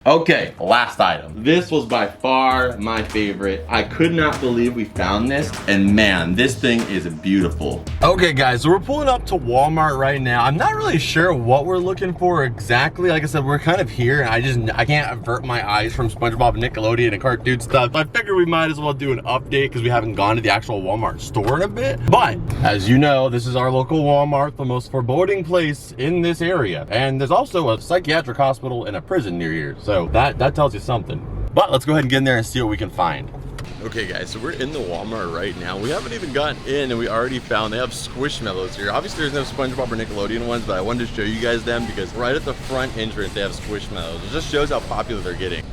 Okay, last item. This was by far my favorite. I could not believe we found this, and man, this thing is beautiful. Okay guys, so we're pulling up to Walmart right now. I'm not really sure what we're looking for exactly. Like I said, we're kind of here, and I can't avert my eyes from Spongebob and Nickelodeon and cartoon stuff. I figured we might as well do an update because we haven't gone to the actual Walmart store in a bit. But as you know, this is our local Walmart, the most foreboding place in this area. And there's also a psychiatric hospital and a prison near here. So that tells you something. But let's go ahead and get in there and see what we can find. Okay guys, so we're in the Walmart right now. We haven't even gotten in and we already found they have Squishmallows here. Obviously there's no Spongebob or Nickelodeon ones, but I wanted to show you guys them because right at the front entrance they have Squishmallows. It just shows how popular they're getting.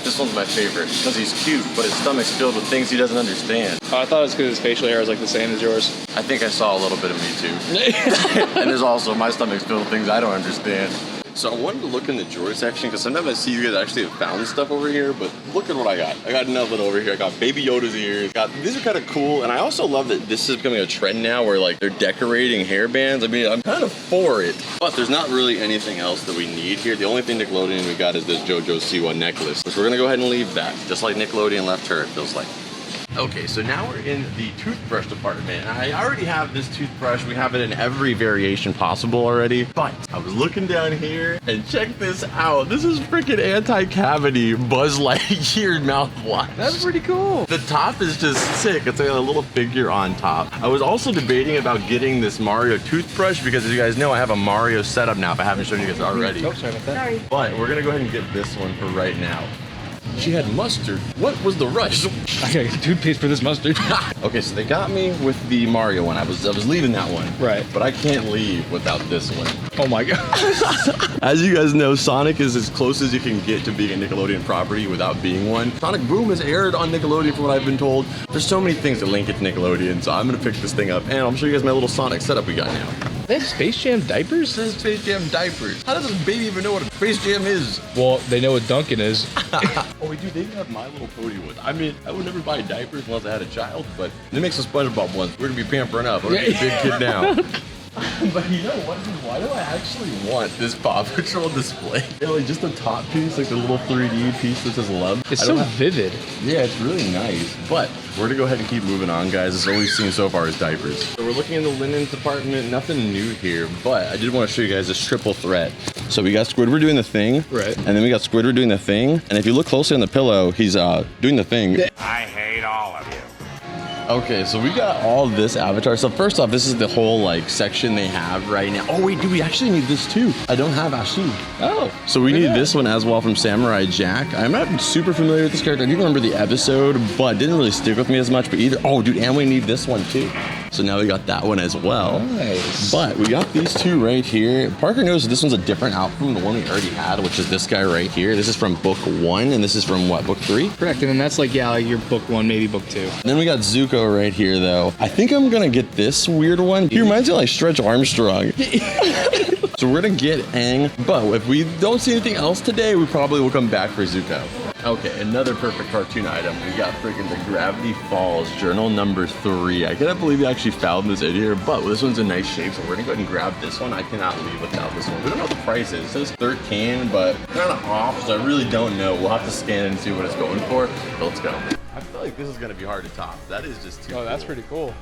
This one's my favorite because he's cute, but his stomach's filled with things he doesn't understand. Oh, I thought it was because his facial hair was like the same as yours. I think I saw a little bit of me too. And there's also my stomach's filled with things I don't understand. So I wanted to look in the drawer section because sometimes I see you guys actually have found stuff over here, but look at what I got. I got nothing over here. I got Baby Yoda's ears. These are kind of cool, and I also love that this is becoming a trend now where like they're decorating hairbands. I mean, I'm kind of for it, but there's not really anything else that we need here. The only thing Nickelodeon we got is this JoJo Siwa necklace, which we're gonna go ahead and leave that, just like Nickelodeon left her, it feels like. Okay, so now we're in the toothbrush department. I already have this toothbrush. We have it in every variation possible already. But I was looking down here and check this out. This is freaking anti-cavity Buzz Lightyear mouthwash. That's pretty cool. The top is just sick. It's like a little figure on top. I was also debating about getting this Mario toothbrush because as you guys know, I have a Mario setup now if I haven't shown you guys already. Oh, sorry about that. Sorry. But we're gonna go ahead and get this one for right now. She had mustard. What was the rush? I gotta get toothpaste for this mustard. Okay, so they got me with the Mario one. I was leaving that one. Right. But I can't leave without this one. Oh my god. As you guys know, Sonic is as close as you can get to being a Nickelodeon property without being one. Sonic Boom has aired on Nickelodeon from what I've been told. There's so many things that link it to Nickelodeon, so I'm gonna pick this thing up and I'll show you guys my little Sonic setup we got now. They have Space Jam diapers? This is Space Jam diapers. How does this baby even know what a Space Jam is? Well, they know what Duncan is. Oh wait, dude, they even have My Little Pony ones. I mean, I would never buy diapers unless I had a child, but they make some SpongeBob ones. We're gonna be pampering up. We're gonna be a big kid now. But you know what? Why do I actually want this Paw Patrol display? Like just the top piece, like the little 3D piece that says love. It's so vivid. Yeah, it's really nice. But we're gonna go ahead and keep moving on, guys. This is all we've seen so far is diapers. So we're looking in the linens department. Nothing new here, but I did want to show you guys this triple threat. So we got Squidward doing the thing, right? And then we got Squidward doing the thing. And if you look closely on the pillow, he's doing the thing. I hate all of you. Okay, so we got all this Avatar. So first off, this is the whole like section they have right now. Oh wait, dude, we actually need this too. I don't have Ashi. Oh. So we need this one as well from Samurai Jack. I'm not super familiar with this character. I do remember the episode, but it didn't really stick with me as much. But either, oh dude, and we need this one too. So now we got that one as well. Nice. But we got these two right here. Parker knows this one's a different outfit from the one we already had, which is this guy right here. This is from book 1, and this is from what, book 3? Correct, and then that's like, yeah, like your book 1, maybe book 2. And then we got Zuko right here, though. I think I'm gonna get this weird one. He reminds me of like Stretch Armstrong. So we're gonna get Aang, but if we don't see anything else today, we probably will come back for Zuko. Okay, another perfect cartoon item. We got freaking the Gravity Falls journal number 3. I cannot believe we actually found this in here, but this one's in nice shape, so we're gonna go ahead and grab this one. I cannot leave without this one. We don't know what the price is. It says 13, but kind of off, so I really don't know. We'll have to scan it and see what it's going for, but let's go. I feel like this is gonna be hard to top. That is just too Oh, that's cool. pretty cool.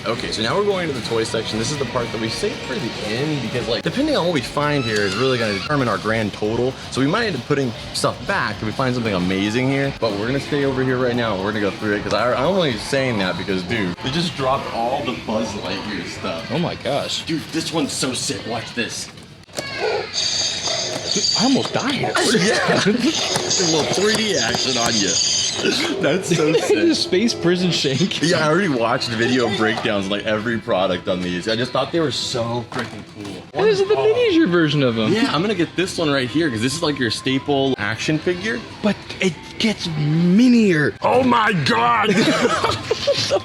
Okay, so now we're going to the toy section. This is the part that we saved for the end because, like, depending on what we find here is really going to determine our grand total. So we might end up putting stuff back if we find something amazing here. But we're going to stay over here right now. We're going to go through it because I'm only saying that because, dude, they just dropped all the Buzz Lightyear stuff. Oh my gosh. Dude, this one's so sick. Watch this. Dude, I almost died. Yeah. A little 3D action on you. That's so sick. Space prison shank. Yeah, I already watched video breakdowns of like every product on these. I just thought they were so freaking cool. This is the miniature version of them. Yeah, I'm gonna get this one right here because this is like your staple action figure. But it gets minier. Oh my god!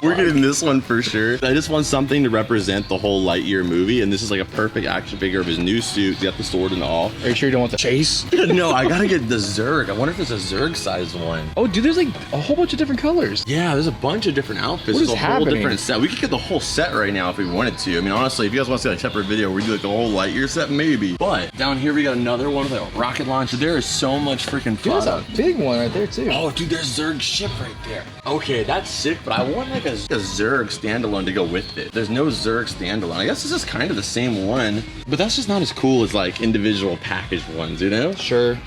We're getting this one for sure. I just want something to represent the whole Lightyear movie, and this is like a perfect action figure of his new suit. He's got the sword and all. Are you sure you don't want the chase? No, I gotta get the Zurg. I wonder if there's a Zurg sized one. Oh, dude, there's like a whole bunch of different colors. Yeah, there's a bunch of different outfits. What is There's a whole happening? different set. We could get the whole set right now if we wanted to. I mean, honestly, if you guys want to see like a separate video where we do like the whole Lightyear set, maybe. But down here we got another one with like a rocket launcher. There is so much freaking Dude, fun. that's a big one right there too. Oh, dude, there's Zurg's ship right there. Okay, that's sick, but I want like a Zurg standalone to go with it. There's no Zurg standalone. I guess this is kind of the same one, but that's just not as cool as like individual packaged ones, you know? Sure.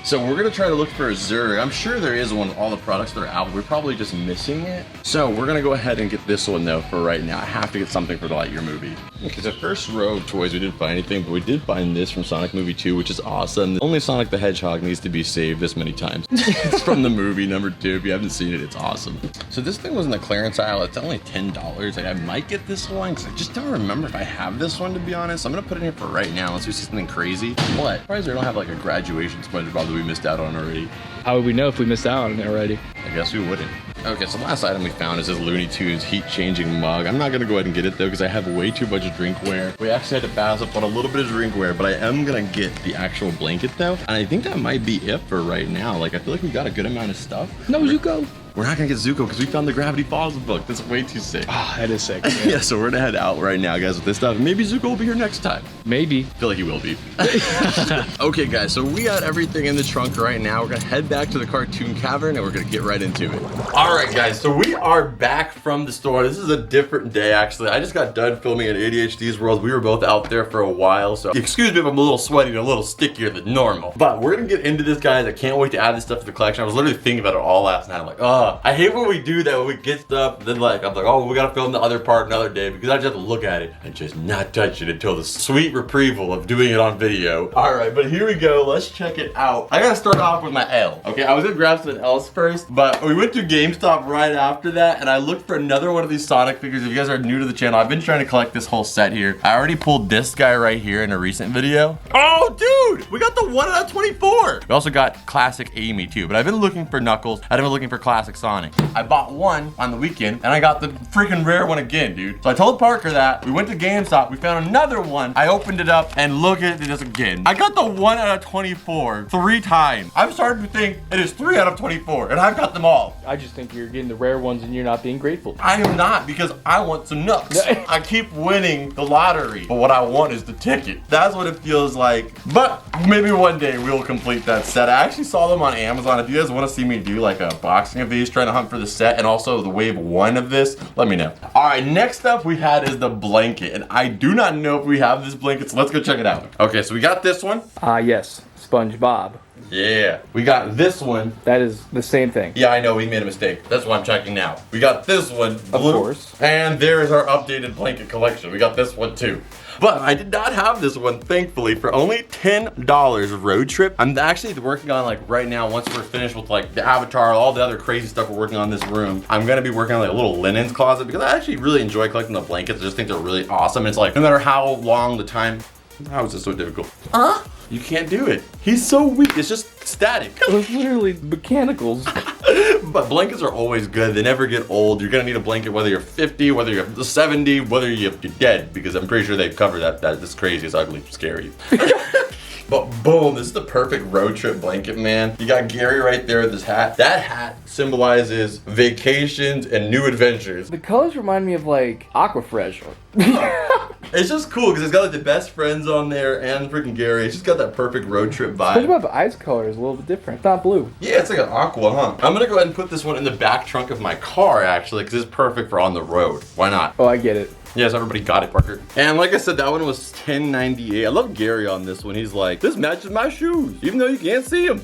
So we're gonna try to look for a Zurg. I'm sure there is one with all the products that are out. We're probably just missing it. So we're gonna go ahead and get this one though for right now. I have to get something for the Lightyear movie. Okay, so first row of toys, we didn't find anything, but we did find this from Sonic Movie 2, which is awesome. Only Sonic the Hedgehog needs to be saved this many times. It's from the movie number 2. If you haven't seen it, it's awesome. So this thing was in the clearance aisle. It's only $10. Like I might get this one because I just don't remember if I have this one, to be honest. I'm gonna put it in here for right now unless we see something crazy. But surprised we don't have like a graduation Spongebob that we missed out on already. How would we know if we missed out on it already? I guess we wouldn't. Okay, so the last item we found is this Looney Tunes heat-changing mug. I'm not gonna go ahead and get it though because I have way too much drinkware. We actually had to pass up on a little bit of drinkware, but I am gonna get the actual blanket though. And I think that might be it for right now. Like I feel like we got a good amount of stuff. No, Zuko. We're not gonna get Zuko because we found the Gravity Falls book. That's way too sick. Ah, that is sick. Yeah, so we're gonna head out right now, guys, with this stuff. Maybe Zuko will be here next time. Maybe. I feel like he will be. Okay, guys, so we got everything in the trunk right now. We're gonna head back to the Cartoon Cavern and we're gonna get right into it. All right, guys, so we are back from the store. This is a different day, actually. I just got done filming at ADHD's World. We were both out there for a while, so excuse me if I'm a little sweaty and a little stickier than normal. But we're gonna get into this, guys. I can't wait to add this stuff to the collection. I was literally thinking about it all last night. I'm like, oh, I hate when we do that, when we get stuff, then like, I'm like, oh, we gotta film the other part another day because I just have to look at it and just not touch it until the sweet reprieval of doing it on video. All right, but here we go. Let's check it out. I gotta start off with my L. Okay, I was gonna grab something else first, but we went to GameStop right after that and I looked for another one of these Sonic figures. If you guys are new to the channel, I've been trying to collect this whole set here. I already pulled this guy right here in a recent video. Oh, dude, we got the 1 out of 24. We also got classic Amy too, but I've been looking for Knuckles. I've been looking for classic Sonic. I bought one on the weekend and I got the freaking rare one again, dude. So I told Parker that. We went to GameStop, we found another one. I opened it up and look at this again. I got the 1 out of 24 3 times. I'm starting to think it is 3 out of 24 and I've got them all. I just think you're getting the rare ones and you're not being grateful. I am not, because I want some nuts. I keep winning the lottery, but what I want is the ticket. That's what it feels like. But maybe one day we'll complete that set. I actually saw them on Amazon. If you guys want to see me do like a boxing of these, trying to hunt for the set and also the wave 1 of this, let me know. All right, next up we had is the blanket, and I do not know if we have this blanket, so let's go check it out. Okay, so we got this one. Yes, SpongeBob. Yeah, we got this one. That is the same thing. Yeah, I know, we made a mistake. That's why I'm checking now. We got this one, blue. Of course. And there is our updated blanket collection. We got this one too. But I did not have this one, thankfully, for only $10 road trip. I'm actually working on, like, right now, once we're finished with, like, the Avatar, all the other crazy stuff we're working on in this room, I'm gonna be working on, like, a little linens closet because I actually really enjoy collecting the blankets. I just think they're really awesome. It's like, no matter how long the time, how is this so difficult? You can't do it. He's so weak. It's just static. It was literally mechanicals. But blankets are always good. They never get old. You're gonna need a blanket whether you're 50, whether you're 70, whether you're dead, because I'm pretty sure they've covered that. That's crazy. It's ugly. Scary. But boom, this is the perfect road trip blanket, man. You got Gary right there with his hat. That hat symbolizes vacations and new adventures. The colors remind me of like Aquafresh. It's just cool because it's got like the best friends on there and freaking Gary. It's just got that perfect road trip vibe. SpongeBob's eyes color is a little bit different. It's not blue. Yeah, it's like an aqua, huh? I'm gonna go ahead and put this one in the back trunk of my car, actually, because it's perfect for on the road. Why not? Oh, I get it. Yes, everybody got it, Parker. And like I said, that one was $10.98. I love Gary on this one. He's like, this matches my shoes, even though you can't see them.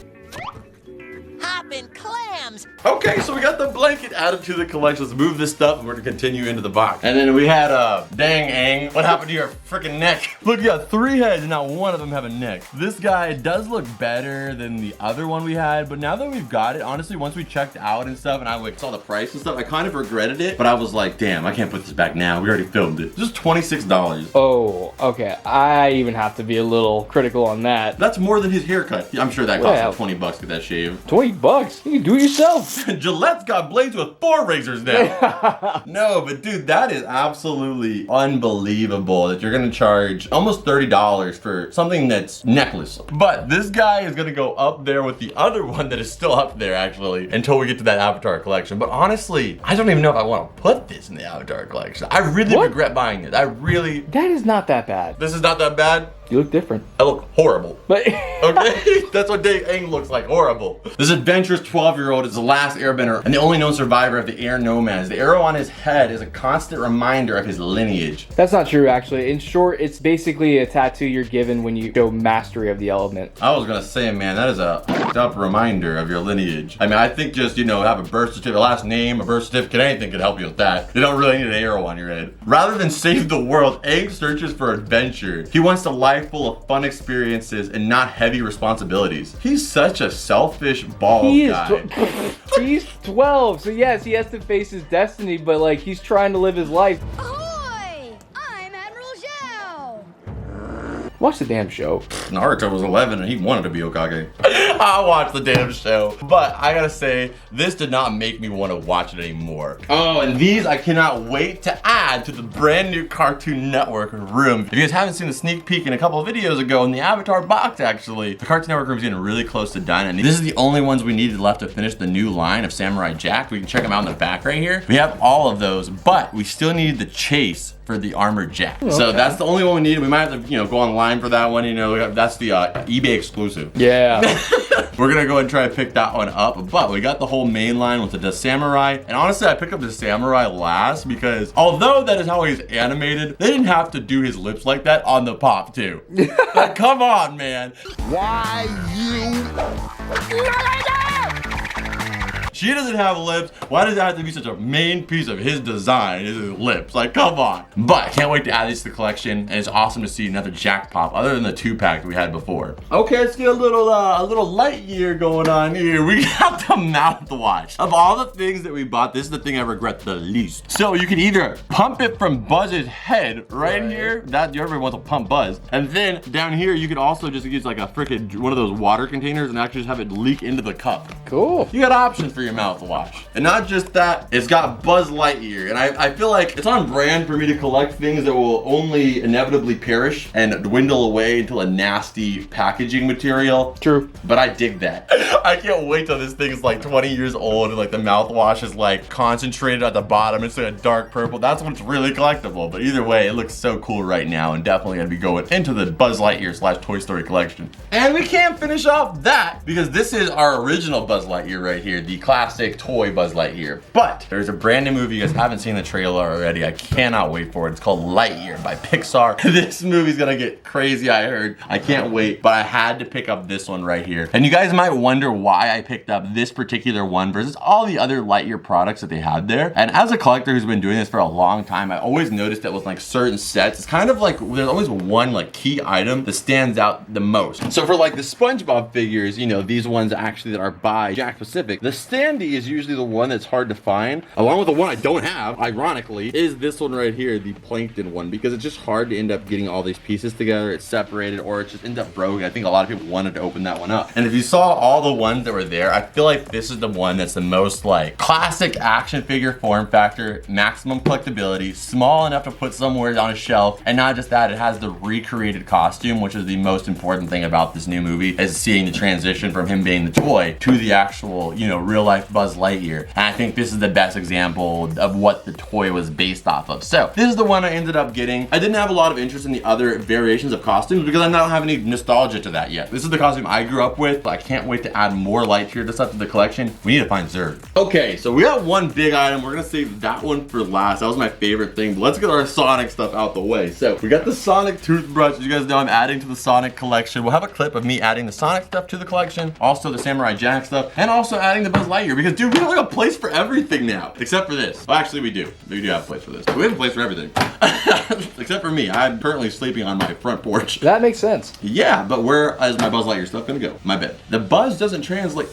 Hoppin' clams. Okay, so we got the blanket added to the collection. Let's move this stuff and we're gonna continue into the box. And then we had dang Ang, what happened to your freaking neck? Look, you got 3 heads and not one of them have a neck. This guy does look better than the other one we had, but now that we've got it, honestly, once we checked out and stuff and I like saw the price and stuff, I kind of regretted it, but I was like, damn, I can't put this back now. We already filmed it. Just $26. Oh, okay. I even have to be a little critical on that. That's more than his haircut. I'm sure that cost Well, like 20 bucks to get that shave. 20 bucks? You can do it yourself. yourself. Gillette's got blades with 4 razors now. No, but dude, that is absolutely unbelievable that you're gonna charge almost $30 for something that's necklace. But this guy is gonna go up there with the other one that is still up there actually until we get to that Avatar collection. But honestly, I don't even know if I want to put this in the Avatar collection. I really regret buying it. I really. That is not that bad. This is not that bad. You look different. I look horrible. But okay, that's what Dave Eng looks like, horrible. This adventurous 12-year-old is the last airbender and the only known survivor of the air nomads. The arrow on his head is a constant reminder of his lineage. That's not true, actually. In short, it's basically a tattoo you're given when you show mastery of the element. I was gonna say, man, that is a up reminder of your lineage. I mean, I think just, you know, have a birth certificate, a last name, a birth certificate, anything could help you with that. You don't really need an arrow on your head. Rather than save the world, Eng searches for adventure. He wants a life full of fun experiences and not heavy responsibilities. He's such a selfish, bald guy. He's 12, so yes, he has to face his destiny, but like, he's trying to live his life. Ahoy! I'm Admiral Zhao. Watch the damn show. Naruto was 11 and he wanted to be Hokage. I watched the damn show. But I gotta say, this did not make me want to watch it anymore. Oh, and these I cannot wait to add to the brand new Cartoon Network room. If you guys haven't seen the sneak peek in a couple of videos ago in the Avatar box actually, the Cartoon Network room is getting really close to done. And this is the only ones we needed left to finish the new line of Samurai Jack. We can check them out in the back right here. We have all of those, but we still needed the chase for the Armored Jack. Okay. So that's the only one we needed. We might have to, you know, go online for that one. You know, that's the eBay exclusive. Yeah. We're gonna go and try to pick that one up, but we got the whole main line with the Samurai. And honestly, I picked up the Samurai last because although that is how he's animated, they didn't have to do his lips like that on the pop too. Like, come on, man. Why you? She doesn't have lips. Why does that have to be such a main piece of his design is his lips? Like, come on. But I can't wait to add these to the collection, and it's awesome to see another Jack pop other than the 2-pack we had before. Okay, let's get a little Lightyear going on here. We got the mouthwash. Of all the things that we bought, this is the thing I regret the least. So you can either pump it from Buzz's head right here. That everyone wants to pump Buzz. And then down here, you could also just use like a freaking one of those water containers and actually just have it leak into the cup. Cool. You got options for your mouthwash. And not just that, it's got Buzz Lightyear. And I feel like it's on brand for me to collect things that will only inevitably perish and dwindle away into a nasty packaging material. True. But I dig that. I can't wait till this thing is like 20 years old and like the mouthwash is like concentrated at the bottom. It's like a dark purple. That's what's really collectible. But either way, it looks so cool right now and definitely gonna be going into the Buzz Lightyear / Toy Story collection. And we can't finish off that because this is our original Buzz Lightyear right here, the classic toy Buzz Lightyear. But there's a brand new movie. You guys haven't seen the trailer already. I cannot wait for it. It's called Lightyear by Pixar. This movie's gonna get crazy, I heard. I can't wait, but I had to pick up this one right here. And you guys might wonder why I picked up this particular one versus all the other Lightyear products that they had there. And as a collector who's been doing this for a long time, I always noticed that with like certain sets, it's kind of like there's always one like key item that stands out the most. So for like the Spongebob figures, you know, these ones actually that are by Jack Pacific, the standee is usually the one that's hard to find. Along with the one I don't have, ironically, is this one right here, the Plankton one, because it's just hard to end up getting all these pieces together. It's separated or it just ends up broken. I think a lot of people wanted to open that one up. And if you saw all the ones that were there, I feel like this is the one that's the most like classic action figure form factor, maximum collectability, small enough to put somewhere on a shelf. And not just that, it has the recreated costume, which is the most important thing about this new movie, is seeing the transition from him being the toy to the actual, you know, real life Buzz Lightyear. And I think this is the best example of what the toy was based off of. So this is the one I ended up getting. I didn't have a lot of interest in the other variations of costumes because I don't have any nostalgia to that yet. This is the costume I grew up with, but I can't wait to add more Lightyear stuff to the collection. We need to find Zurg. Okay, so we got one big item. We're gonna save that one for last. That was my favorite thing, but let's get our Sonic stuff out the way. So we got the Sonic toothbrush. As you guys know, I'm adding to the Sonic collection. We'll have a clip of me adding the Sonic stuff to the collection, also the Samurai Jack stuff, and also adding the Buzz Lightyear because dude, we have like a place for everything now, except for this. Well, actually we do. We do have a place for this. We have a place for everything. Except for me. I'm currently sleeping on my front porch. That makes sense. Yeah, but where is my Buzz Lightyear stuff gonna go? My bed. The Buzz doesn't translate.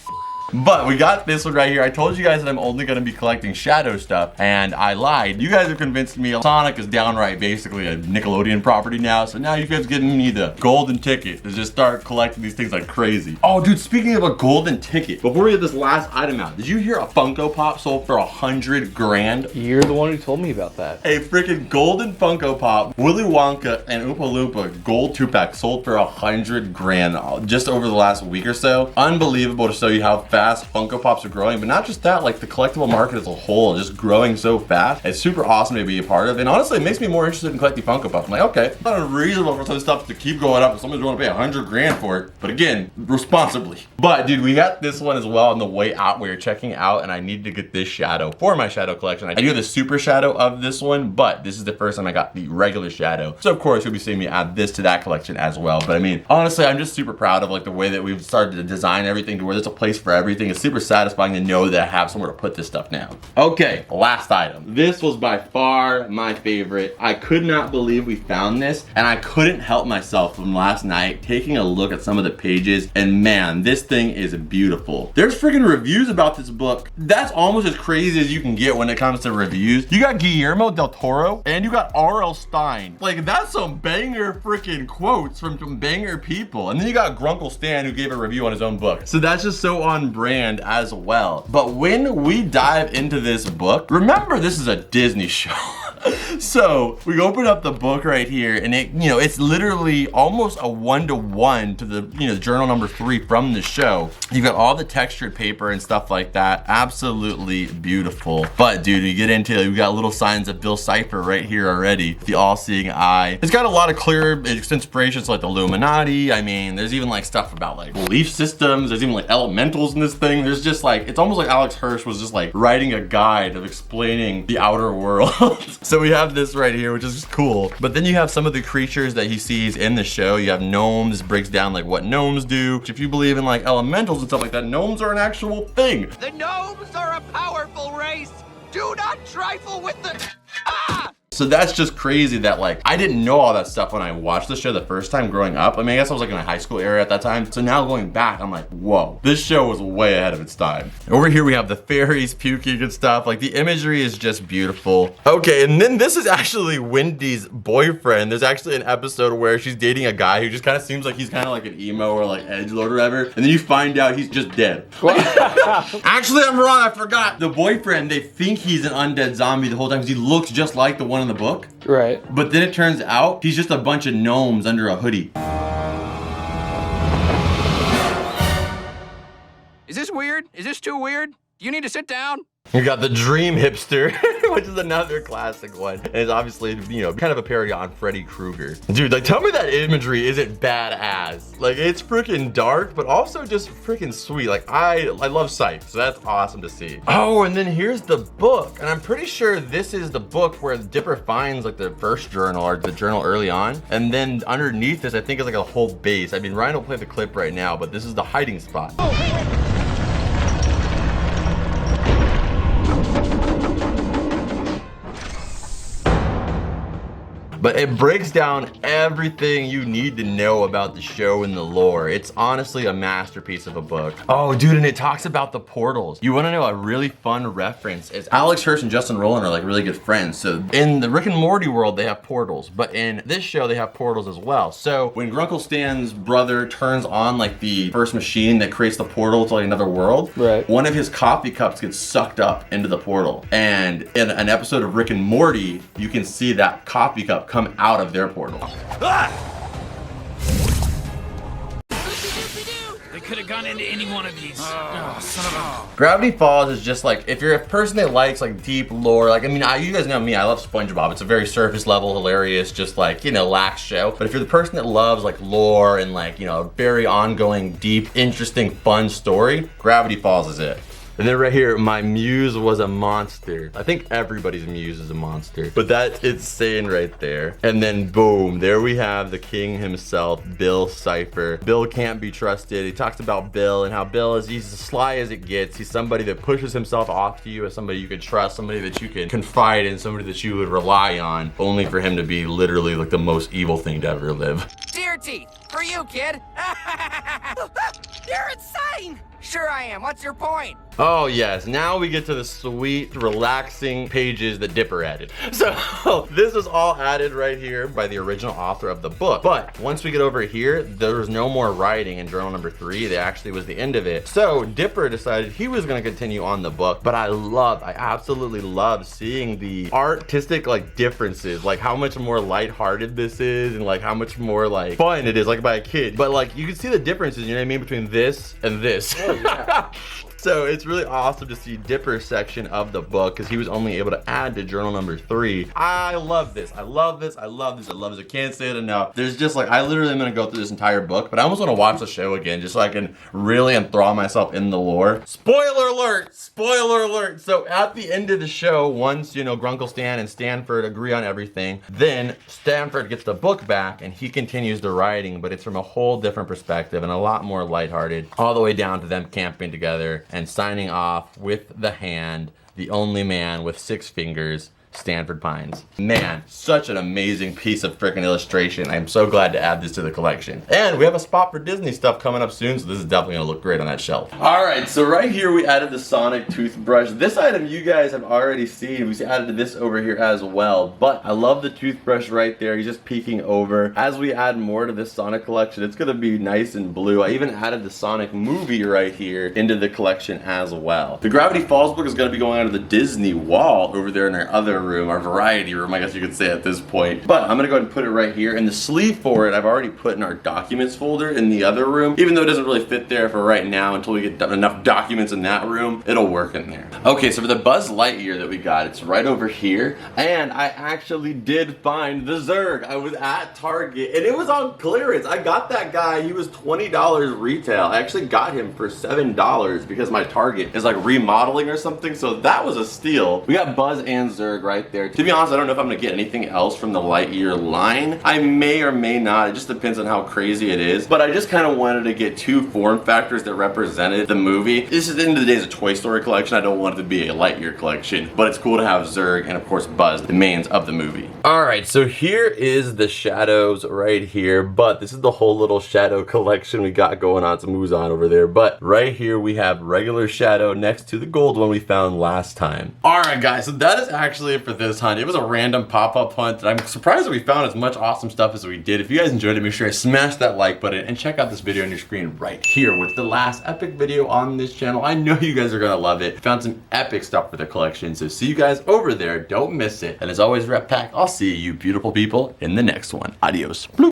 But we got this one right here. I told you guys that I'm only gonna be collecting shadow stuff, and I lied. You guys have convinced me Sonic is downright basically a Nickelodeon property now, so now you guys giving me the golden ticket to just start collecting these things like crazy. Oh, dude, speaking of a golden ticket, before we get this last item out, did you hear a Funko Pop sold for 100 grand? You're the one who told me about that. A freaking golden Funko Pop, Willy Wonka and Oompa Loompa gold 2-pack sold for 100 grand just over the last week or so. Unbelievable to show you how fast Funko Pops are growing, but not just that, like the collectible market as a whole is just growing so fast. It's super awesome to be a part of, and honestly, it makes me more interested in collecting Funko Pops. I'm like, okay, it's not unreasonable for some stuff to keep going up if someone's willing to pay 100 grand for it, but again, responsibly. But dude, we got this one as well on the way out. We were checking out, and I needed to get this shadow for my shadow collection. I do have the super shadow of this one, but this is the first time I got the regular shadow. So of course, you'll be seeing me add this to that collection as well. But I mean, honestly, I'm just super proud of like the way that we've started to design everything to where there's a place for everything. It's super satisfying to know that I have somewhere to put this stuff now. Okay, last item. This was by far my favorite. I could not believe we found this, and I couldn't help myself from last night taking a look at some of the pages, and man, this thing is beautiful. There's freaking reviews about this book. That's almost as crazy as you can get when it comes to reviews. You got Guillermo del Toro and you got R.L. Stein. Like, that's some banger freaking quotes from some banger people. And then you got Grunkle Stan, who gave a review on his own book. So that's just so on brand as well. But when we dive into this book, remember this is a Disney show. So we open up the book right here, and it, you know, it's literally almost a 1-to-1 to the, you know, journal number 3 from the show. You've got all the textured paper and stuff like that. Absolutely beautiful. But dude, you get into it, we got little signs of Bill Cipher right here already. The all-seeing eye. It's got a lot of clear inspirations like the Illuminati. I mean, there's even like stuff about like belief systems. There's even like elementals in this thing. There's just like, it's almost like Alex Hirsch was just like writing a guide of explaining the outer world. So we have this right here, which is cool. But then you have some of the creatures that he sees in the show. You have gnomes, breaks down like what gnomes do. If you believe in like elementals and stuff like that, gnomes are an actual thing. The gnomes are a powerful race. Do not trifle with the... Ah! So that's just crazy that like, I didn't know all that stuff when I watched the show the first time growing up. I mean, I guess I was like in a high school era at that time. So now going back, I'm like, whoa, this show was way ahead of its time. Over here, we have the fairies puking and stuff. Like the imagery is just beautiful. Okay, and then this is actually Wendy's boyfriend. There's actually an episode where she's dating a guy who just kind of seems like he's kind of like an emo or like edgelord or whatever. And then you find out he's just dead. Actually, I'm wrong, I forgot. The boyfriend, they think he's an undead zombie the whole time because he looks just like the one in the book. Right. But then it turns out he's just a bunch of gnomes under a hoodie. Is this weird? Is this too weird? Do you need to sit down? You got the Dream Hipster, which is another classic one. And it's obviously, you know, kind of a parody on Freddy Krueger. Dude, like, tell me that imagery isn't badass. Like, it's freaking dark, but also just freaking sweet. Like, I love Sight, so that's awesome to see. Oh, and then here's the book. And I'm pretty sure this is the book where Dipper finds, like, the first journal, or the journal early on. And then underneath this, I think, is like a whole base. I mean, Ryan will play the clip right now, but this is the hiding spot. But it breaks down everything you need to know about the show and the lore. It's honestly a masterpiece of a book. Oh, dude, and it talks about the portals. You wanna know a really fun reference is Alex Hirsch and Justin Roiland are like really good friends. So in the Rick and Morty world, they have portals, but in this show, they have portals as well. So when Grunkle Stan's brother turns on like the first machine that creates the portal to like another world, right, one of his coffee cups gets sucked up into the portal. And in an episode of Rick and Morty, you can see that coffee cup come out of their portal. Ah! They could have gone into any one of these. Oh, son of a... Gravity Falls is just like, if you're a person that likes like deep lore, like, I mean, you guys know me, I love Spongebob. It's a very surface level, hilarious, just like, you know, lax show. But if you're the person that loves like lore and like, you know, a very ongoing, deep, interesting, fun story, Gravity Falls is it. And then right here, my muse was a monster. I think everybody's muse is a monster, but that's insane right there. And then boom, there we have the king himself, Bill Cipher. Bill can't be trusted. He talks about Bill and how Bill is, he's as sly as it gets. He's somebody that pushes himself off to you as somebody you can trust, somebody that you can confide in, somebody that you would rely on, only for him to be literally like the most evil thing to ever live. Deer teeth, for you, kid. You're insane. Sure I am. What's your point? Oh yes, now we get to the sweet, relaxing pages that Dipper added. So this is all added right here by the original author of the book. But once we get over here, there was no more writing in journal number 3. That actually was the end of it. So Dipper decided he was gonna continue on the book. But I absolutely love seeing the artistic like differences, like how much more lighthearted this is and like how much more like fun it is, like by a kid. But like you can see the differences, you know what I mean, between this and this. Oh, yeah. So it's really awesome to see Dipper's section of the book because he was only able to add to journal number 3. I love this. I love this. I love this. I love this. I can't say it enough. There's just like, I literally am going to go through this entire book, but I almost want to watch the show again just so I can really enthrall myself in the lore. Spoiler alert! Spoiler alert! So at the end of the show, once, you know, Grunkle Stan and Stanford agree on everything, then Stanford gets the book back and he continues the writing, but it's from a whole different perspective and a lot more lighthearted, all the way down to them camping together and signing off with the hand, the only man with 6 fingers, Stanford Pines. Man, such an amazing piece of freaking illustration. I'm so glad to add this to the collection. And we have a spot for Disney stuff coming up soon, so this is definitely gonna look great on that shelf. All right, so right here we added the Sonic toothbrush. This item you guys have already seen. We added this over here as well, but I love the toothbrush right there. He's just peeking over. As we add more to this Sonic collection, it's gonna be nice and blue. I even added the Sonic movie right here into the collection as well. The Gravity Falls book is gonna be going onto the Disney wall over there in our other room, our variety room, I guess you could say at this point. But I'm gonna go ahead and put it right here. And the sleeve for it, I've already put in our documents folder in the other room. Even though it doesn't really fit there for right now until we get enough documents in that room, it'll work in there. Okay, so for the Buzz Lightyear that we got, it's right over here. And I actually did find the Zurg. I was at Target and it was on clearance. I got that guy, he was $20 retail. I actually got him for $7 because my Target is like remodeling or something. So that was a steal. We got Buzz and Zurg right there. To be honest, I don't know if I'm gonna get anything else from the Lightyear line. I may or may not. It just depends on how crazy it is. But I just kind of wanted to get 2 form factors that represented the movie. This is, at the end of the day, is a Toy Story collection. I don't want it to be a Lightyear collection. But it's cool to have Zurg and, of course, Buzz, the mains of the movie. All right, so here is the shadows right here. But this is the whole little shadow collection we got going on. Some Muzan over there. But right here, we have regular shadow next to the gold one we found last time. All right, guys, so that is actually it for this hunt. It was a random pop-up hunt, and I'm surprised that we found as much awesome stuff as we did. If you guys enjoyed it, make sure to smash that like button and check out this video on your screen right here with the last epic video on this channel. I know you guys are gonna love it. Found some epic stuff for the collection, so see you guys over there. Don't miss it. And as always, Rep Pack, I'll see you beautiful people in the next one. Adios.